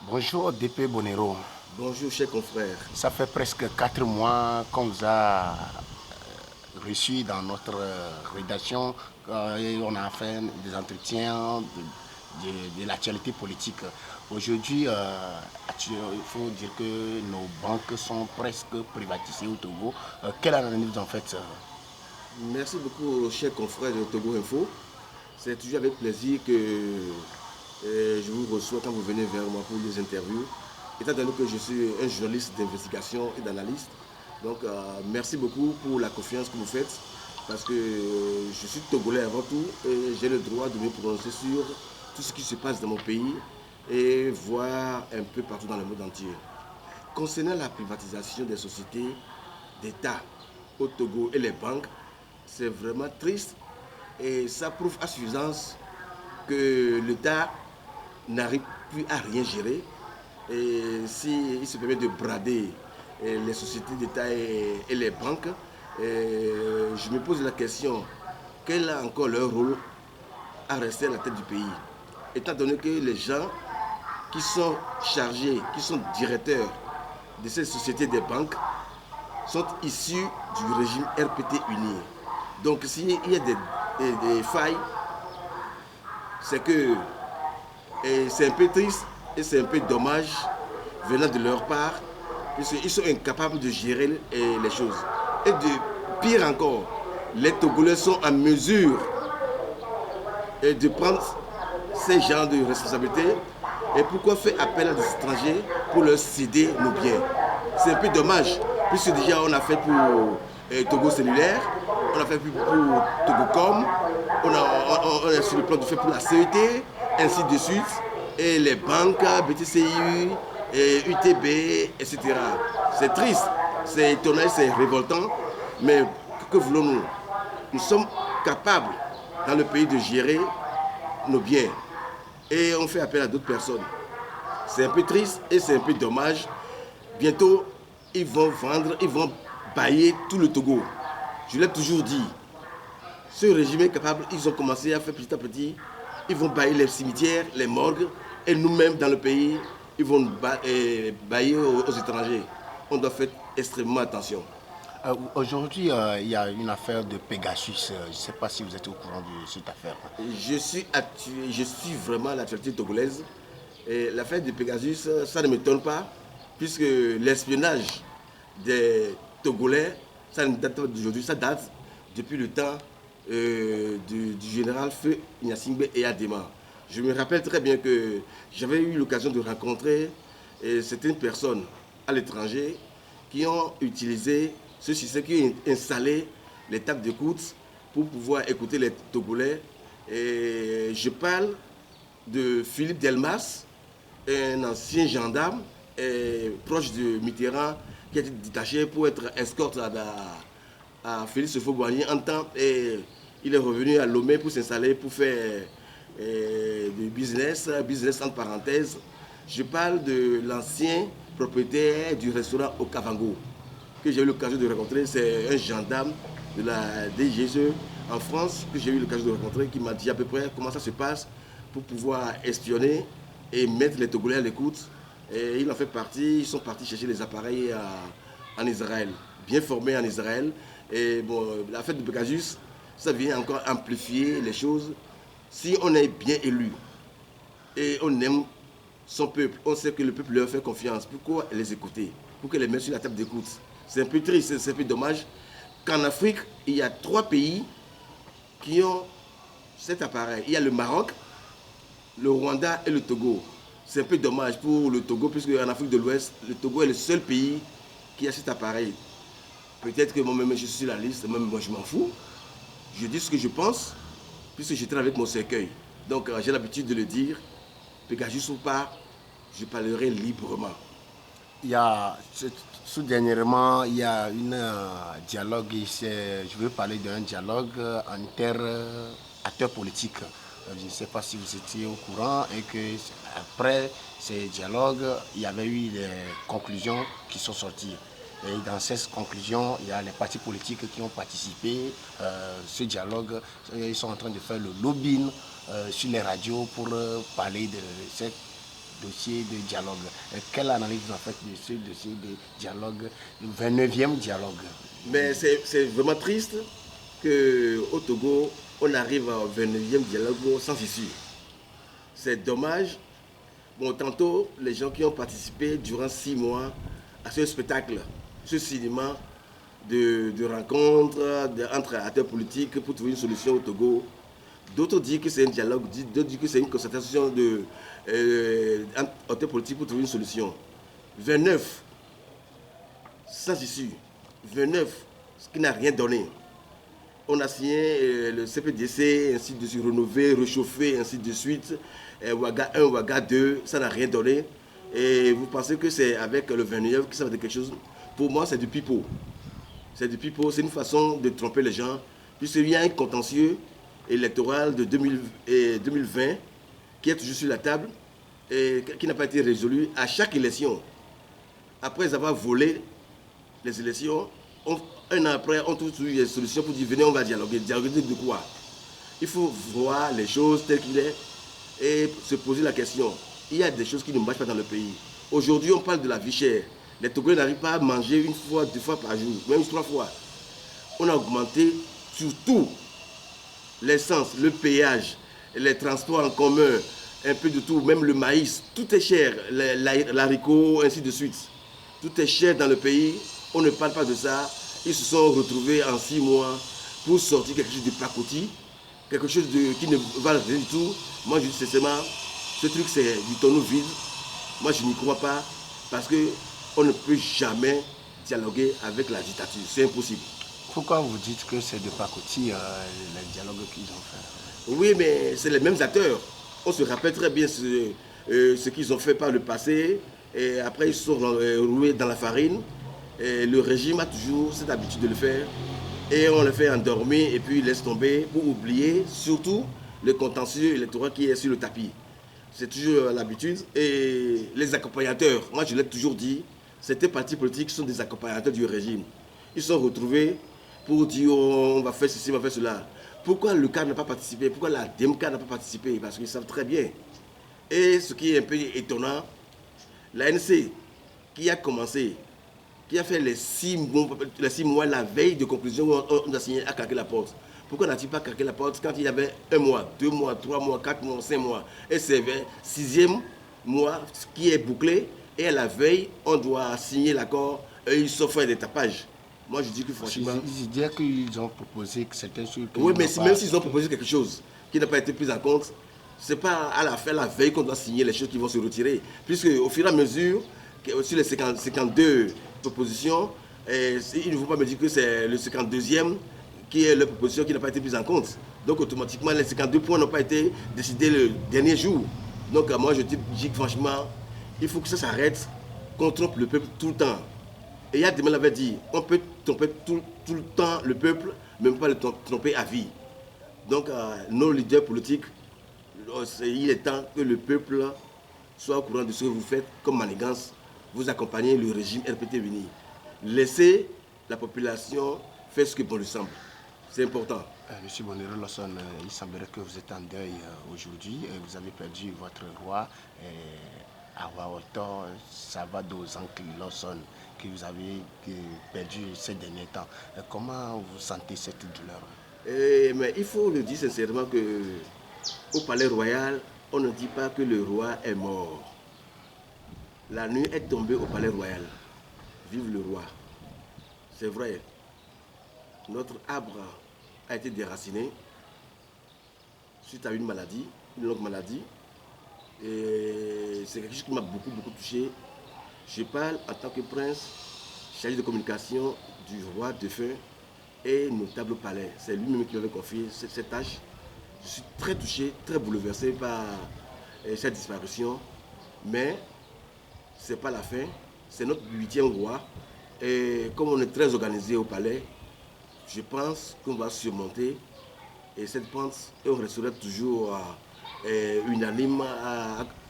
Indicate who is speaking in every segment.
Speaker 1: Bonjour DP Bonero.
Speaker 2: Bonjour, chers confrères.
Speaker 1: Ça fait presque 4 mois qu'on vous a reçu dans notre rédaction. Et on a fait des entretiens de l'actualité politique. Aujourd'hui, il faut dire que nos banques sont presque privatisées au Togo. Quelle analyse vous en faites?
Speaker 2: Merci beaucoup, chers confrères de Togo Info. C'est toujours avec plaisir que je vous reçois quand vous venez vers moi pour des interviews. Étant donné que je suis un journaliste d'investigation et d'analyste, donc merci beaucoup pour la confiance que vous faites parce que je suis togolais avant tout et j'ai le droit de me prononcer sur tout ce qui se passe dans mon pays et voir un peu partout dans le monde entier. Concernant la privatisation des sociétés d'État au Togo et les banques, c'est vraiment triste et ça prouve à suffisance que l'État n'arrive plus à rien gérer. Et s'il se permet de brader les sociétés d'État et les banques, je me pose la question, quel est encore leur rôle à rester à la tête du pays? Étant donné que les gens qui sont chargés, qui sont directeurs de ces sociétés des banques, sont issus du régime RPT uni. Donc s'il y a des failles, c'est que c'est un peu triste et c'est un peu dommage venant de leur part, puisqu'ils sont incapables de gérer les choses. Et de pire encore, les Togolais sont en mesure de prendre ces genres de responsabilités. Et pourquoi faire appel à des étrangers pour leur céder nos biens? C'est un peu dommage, puisque déjà on a fait pour Togo Cellulaire, on a fait pour Togocom, on est sur le plan de fait pour la CET, ainsi de suite, et les banques, BTCI, UTB, etc. C'est triste, c'est étonnant, c'est révoltant, mais que voulons-nous? Nous sommes capables dans le pays de gérer nos biens et on fait appel à d'autres personnes. C'est un peu triste et c'est un peu dommage. Bientôt, ils vont vendre, ils vont bailler tout le Togo. Je l'ai toujours dit. Ce régime est capable, ils ont commencé à faire petit à petit. Ils vont bailler les cimetières, les morgues, et nous-mêmes dans le pays, ils vont bailler aux étrangers. On doit faire extrêmement attention.
Speaker 1: Aujourd'hui, il y a une affaire de Pegasus. Je ne sais pas si vous êtes au courant de cette affaire.
Speaker 2: Je suis vraiment l'actualité togolaise. Et l'affaire de Pegasus, ça ne m'étonne pas, puisque l'espionnage des Togolais, ça ne date pas d'aujourd'hui, ça date depuis le temps du général Feu Gnassingbé et Adema. Je me rappelle très bien que j'avais eu l'occasion de rencontrer certaines personnes à l'étranger qui ont utilisé ce système, qui ont installé les tables d'écoute pour pouvoir écouter les Togolais. Et je parle de Philippe Delmas, un ancien gendarme proche de Mitterrand qui a été détaché pour être escorte à Félix Houphouët-Boigny en temps et il est revenu à Lomé pour s'installer pour faire du business entre parenthèses. Je parle de l'ancien propriétaire du restaurant au Kavango que j'ai eu l'occasion de rencontrer. C'est un gendarme de la DGSE en France que j'ai eu l'occasion de rencontrer qui m'a dit à peu près comment ça se passe pour pouvoir espionner et mettre les Togolais à l'écoute. Et il en fait partie, ils sont partis chercher les appareils en Israël, bien formés en Israël. Et bon, la fête de Pegasus, ça vient encore amplifier les choses. Si on est bien élu et on aime son peuple, on sait que le peuple leur fait confiance. Pourquoi les écouter? Pourquoi les mettre sur la table d'écoute? C'est un peu triste, c'est un peu dommage qu'en Afrique, il y a 3 pays qui ont cet appareil. Il y a le Maroc, le Rwanda et le Togo. C'est un peu dommage pour le Togo, puisque en Afrique de l'Ouest, le Togo est le seul pays qui a cet appareil. Peut-être que moi-même, je suis sur la liste, même moi, je m'en fous. Je dis ce que je pense, puisque je traîne avec mon cercueil. Donc, j'ai l'habitude de le dire. Pegasus ou pas, je parlerai librement.
Speaker 1: Il y a, dernièrement, il y a un dialogue, je veux parler d'un dialogue inter-acteurs politiques. Je ne sais pas si vous étiez au courant et que après ces dialogues, il y avait eu des conclusions qui sont sorties. Et dans ces conclusions, il y a les partis politiques qui ont participé à ce dialogue. Ils sont en train de faire le lobbying sur les radios pour parler de cette dossier de dialogue. Quelle analyse vous en faites de ce dossier de dialogue, le 29e dialogue?
Speaker 2: Mais c'est vraiment triste qu'au Togo, on arrive au 29e dialogue sans issue. C'est dommage. Bon, tantôt, les gens qui ont participé durant 6 mois à ce spectacle, ce cinéma de rencontres entre acteurs politiques pour trouver une solution au Togo. D'autres disent que c'est un dialogue, d'autres disent que c'est une concertation entre acteurs politiques pour trouver une solution. 29, sans issue. 29, ce qui n'a rien donné. On a signé le CPDC, ainsi de suite, renouvelé, réchauffé, ainsi de suite. Ouaga 1, Ouaga 2, ça n'a rien donné. Et vous pensez que c'est avec le 29 que ça va être quelque chose? Pour moi, c'est du pipeau. C'est du pipeau, c'est une façon de tromper les gens. Puisqu'il y a un contentieux électoral de 2020 qui est toujours sur la table et qui n'a pas été résolu à chaque élection. Après avoir volé les élections, un an après, on trouve des solutions pour dire venez, on va dialoguer. Dialoguer de quoi? Il faut voir les choses telles qu'il est et se poser la question. Il y a des choses qui ne marchent pas dans le pays. Aujourd'hui, on parle de la vie chère. Les Togolais n'arrivent pas à manger 1 fois, 2 fois par jour, même 3 fois. On a augmenté surtout l'essence, le péage, les transports en commun, un peu de tout, même le maïs, tout est cher, l'haricot, ainsi de suite. Tout est cher dans le pays, on ne parle pas de ça. Ils se sont retrouvés en 6 mois pour sortir quelque chose de pacotille, quelque chose qui ne va rien du tout. Moi, je dis sincèrement, ce truc, c'est du tonneau vide. Moi, je n'y crois pas parce qu'on ne peut jamais dialoguer avec la dictature. C'est impossible.
Speaker 1: Pourquoi vous dites que c'est de pacotille les dialogues qu'ils ont fait?
Speaker 2: Oui, mais c'est les mêmes acteurs. On se rappelle très bien ce qu'ils ont fait par le passé. Et après, ils se sont roués dans la farine. Et le régime a toujours cette habitude de le faire. Et on le fait endormir et puis il laisse tomber pour oublier surtout le contentieux électoral qui est sur le tapis. C'est toujours l'habitude. Et les accompagnateurs, moi je l'ai toujours dit, ces partis politiques sont des accompagnateurs du régime. Ils sont retrouvés pour dire oh, on va faire ceci, on va faire cela. Pourquoi le CAR n'a pas participé? Pourquoi la DMK n'a pas participé? Parce qu'ils savent très bien. Et ce qui est un peu étonnant, l'ANC qui a commencé, qui a fait les 6 mois, la veille de conclusion où on a signé à craquer la porte. Pourquoi n'a-t-il pas craqué la porte quand il y avait 1 mois, 2 mois, 3 mois, 4 mois, 5 mois? Et c'est le 6e mois qui est bouclé et à la veille, on doit signer l'accord et ils sont fait des tapages. Moi je dis que franchement...
Speaker 1: Ils disaient qu'ils ont proposé que c'était sûr que...
Speaker 2: Oui, mais même s'ils ont proposé quelque chose qui n'a pas été pris en compte, ce n'est pas à la fin, la veille qu'on doit signer les choses qui vont se retirer. Puisque au fur et à mesure, sur les 52 propositions, il ne faut pas me dire que c'est le 52e qui est la proposition qui n'a pas été prise en compte. Donc automatiquement, les 52 points n'ont pas été décidés le dernier jour. Donc moi je dis que franchement, il faut que ça s'arrête, qu'on trompe le peuple tout le temps. Et Yad Deme l'avait dit, on peut tromper tout le temps le peuple, mais pas le tromper à vie. Donc nos leaders politiques, il est temps que le peuple soit au courant de ce que vous faites comme manigance. Vous accompagnez le régime RPT Uni. Laissez la population faire ce que bon lui semble. C'est important.
Speaker 1: Monsieur Bonero Lawson, il semblerait que vous êtes en deuil aujourd'hui. Vous avez perdu votre roi, Awaoto Savado Zankli Lawson, que vous avez perdu ces derniers temps. Comment vous sentez cette douleur?
Speaker 2: Mais il faut le dire sincèrement qu'au Palais Royal, on ne dit pas que le roi est mort. La nuit est tombée au Palais Royal. Vive le roi. C'est vrai. Notre arbre a été déraciné suite à une maladie, une longue maladie. Et c'est quelque chose qui m'a beaucoup touché. Je parle en tant que prince, chargé de communication du roi défunt et notable au palais. C'est lui-même qui m'avait confié cette tâche. Je suis très touché, très bouleversé par cette disparition. Mais ce n'est pas la fin. C'est notre 8e roi. Et comme on est très organisé au palais, je pense qu'on va surmonter et cette pente et on restera toujours unanime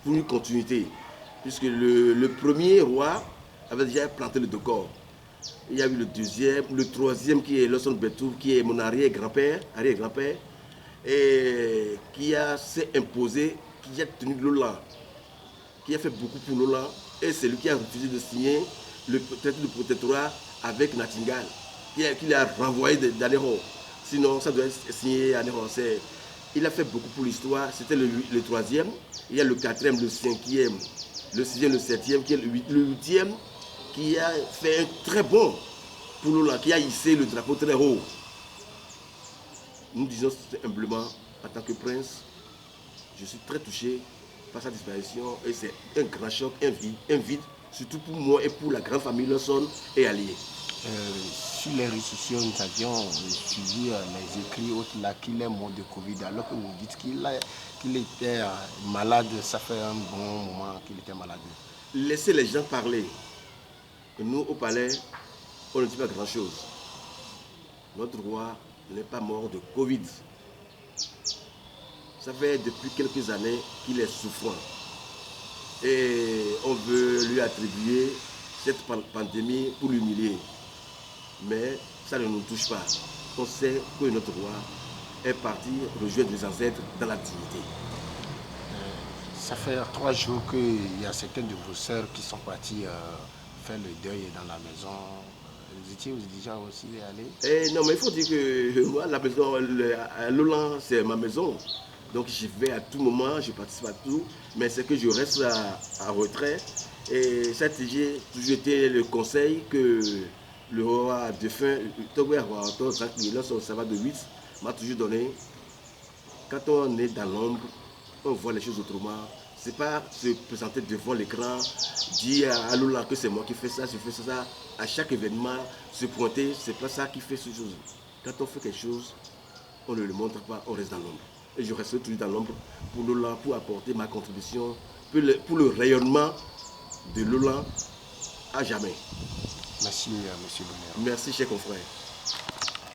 Speaker 2: pour une continuité. Puisque le premier roi avait déjà planté le décor. Il y a eu le 2e, le 3e qui est Lawson Betou, qui est mon arrière-grand-père, et qui s'est imposé, qui a tenu le là. qui a fait beaucoup pour Lola, et c'est lui qui a refusé de signer le traité de protectorat avec Natingal, qui l'a renvoyé d'Anero. Sinon, ça doit être signé à Anero. Il a fait beaucoup pour l'histoire. C'était le troisième. Il y a le quatrième, le cinquième, le sixième, le septième, qui est le huitième, qui a fait un très bon pour Lola, qui a hissé le drapeau très haut. Nous disons humblement, en tant que prince, je suis très touché par sa disparition et c'est un grand choc, un vide, surtout pour moi et pour la grande famille Lawson et alliés.
Speaker 1: Sur les réseaux sociaux, nous avions suivi les écrits autres là qu'il est mort de Covid, alors que vous dites qu'il était malade, ça fait un bon moment qu'il était malade.
Speaker 2: Laissez les gens parler. Nous, au palais, on ne dit pas grand-chose. Notre roi n'est pas mort de Covid. Ça fait depuis quelques années qu'il est souffrant. Et on veut lui attribuer cette pandémie pour l'humilier. Mais ça ne nous touche pas. On sait que notre roi est parti rejoindre les ancêtres dans la dignité.
Speaker 1: Ça fait 3 jours qu'il y a certaines de vos sœurs qui sont parties faire le deuil dans la maison. Vous étiez déjà aussi allés?
Speaker 2: Non, mais il faut dire que moi, la maison, Lolan, c'est ma maison. Donc j'y vais à tout moment, je participe à tout, mais c'est que je reste à retrait. Et ça a toujours été le conseil que le roi défunt, ça va de 8, m'a toujours donné. Quand on est dans l'ombre, on voit les choses autrement. C'est pas se présenter devant l'écran, dire à Lola que c'est moi qui fais ça, je fais ça. À chaque événement, se pointer, c'est pas ça qui fait ces choses. Quand on fait quelque chose, on ne le montre pas, on reste dans l'ombre. Et je reste toujours dans l'ombre pour Lola, pour apporter ma contribution, pour le rayonnement de Lola à jamais.
Speaker 1: Merci, monsieur Bonheur.
Speaker 2: Merci, cher confrère.